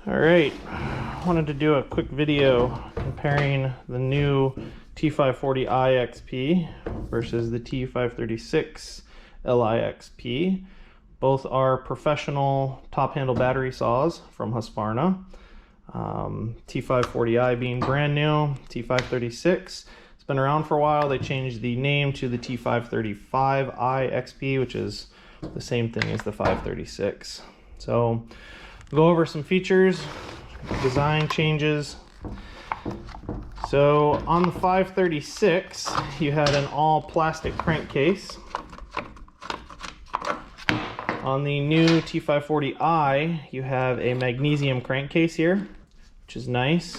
All right, wanted to do a quick video comparing the new T540iXP versus the T536LiXP. Both are professional top handle battery saws from Husqvarna. T540i being brand new, T536 it's been around for a while. They changed the name to the T535iXP, which is the same thing as the 536. So we'll go over some features, design changes. So on the 536, you had an all plastic crankcase. On the new T540i, you have a magnesium crankcase here, which is nice.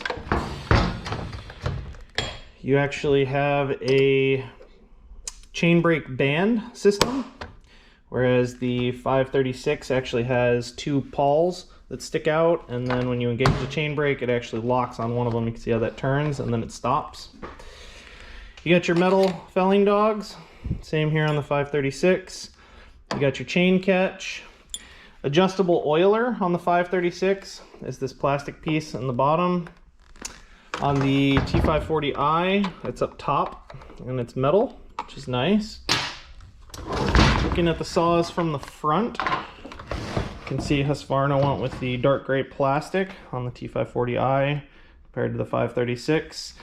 You actually have a chain brake band system, whereas the 536 actually has two pawls that stick out, and then when you engage the chain brake, it actually locks on one of them. You can see how that turns, and then it stops. You got your metal felling dogs, same here on the 536. You got your chain catch. Adjustable oiler on the 536 is this plastic piece in the bottom. On the T540i, it's up top, and it's metal, which is nice. Looking at the saws from the front, you can see Husqvarna went with the dark gray plastic on the T540i compared to the 536.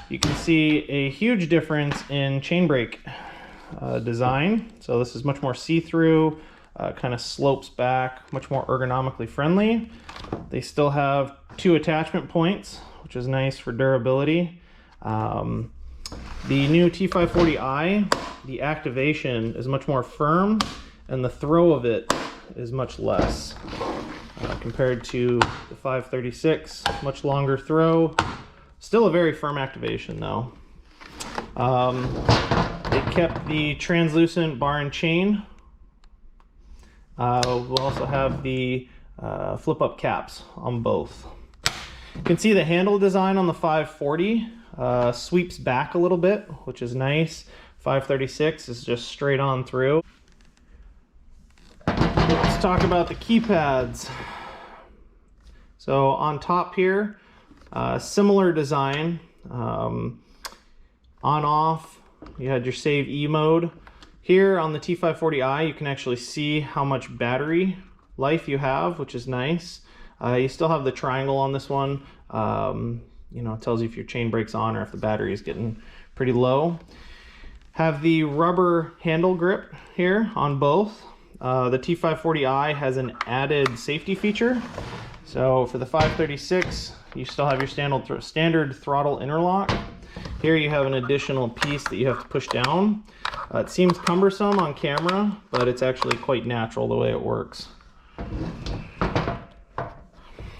You can see a huge difference in chain brake design. So this is much more see-through, kind of slopes back, much more ergonomically friendly. They still have two attachment points, which is nice for durability. The new T540i, the activation is much more firm, and the throw of it is much less compared to the 536. Much longer throw, still a very firm activation though. They kept the translucent bar and chain. We'll also have the flip-up caps on both. You can see the handle design on the 540 sweeps back a little bit, which is nice. 536 is just straight on through. Let's talk about the keypads. So on top here, similar design. On-off, you had your save E mode. Here on the T540i, you can actually see how much battery life you have, which is nice. You still have the triangle on this one. You know, it tells you if your chain brake's on or if the battery is getting pretty low. Have the rubber handle grip here on both. The T540i has an added safety feature. So for the 536, you still have your standard throttle interlock. Here you have an additional piece that you have to push down. It seems cumbersome on camera, but it's actually quite natural the way it works.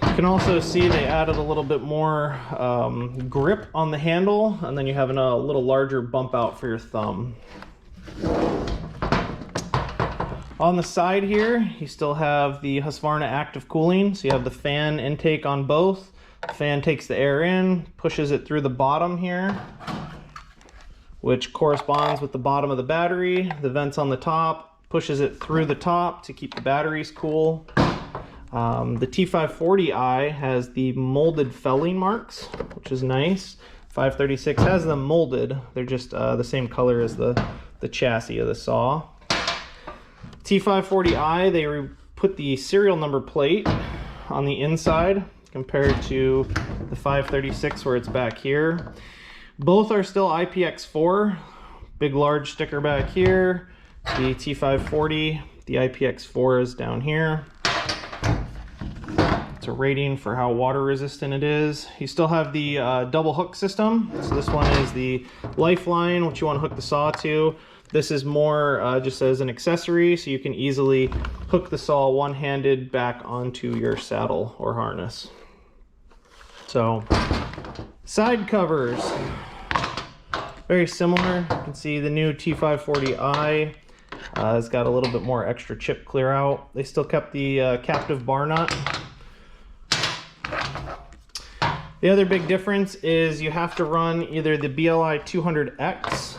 You can also see they added a little bit more grip on the handle, and then you have a little larger bump out for your thumb. On the side here, you still have the Husqvarna active cooling, so you have the fan intake on both. The fan takes the air in, pushes it through the bottom here, which corresponds with the bottom of the battery. The vents on the top pushes it through the top to keep the batteries cool. The T540i has the molded felling marks, which is nice. 536 has them molded. They're just the same color as the chassis of the saw. T540i, they put the serial number plate on the inside compared to the 536 where it's back here. Both are still IPX4, big large sticker back here. The T540, the IPX4 is down here. It's a rating for how water resistant it is. You still have the double hook system. So this one is the lifeline, which you want to hook the saw to. This is more just as an accessory, so you can easily hook the saw one-handed back onto your saddle or harness. So, side covers, very similar. You can see the new T540i has got a little bit more extra chip clear out. They still kept the captive bar nut. The other big difference is you have to run either the BLI 200X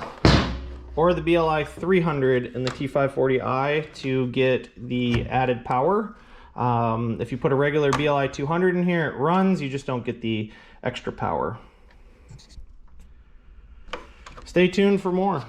or the BLI 300 in the T540i to get the added power. If you put a regular BLI 200 in here, it runs, you just don't get the extra power. Stay tuned for more.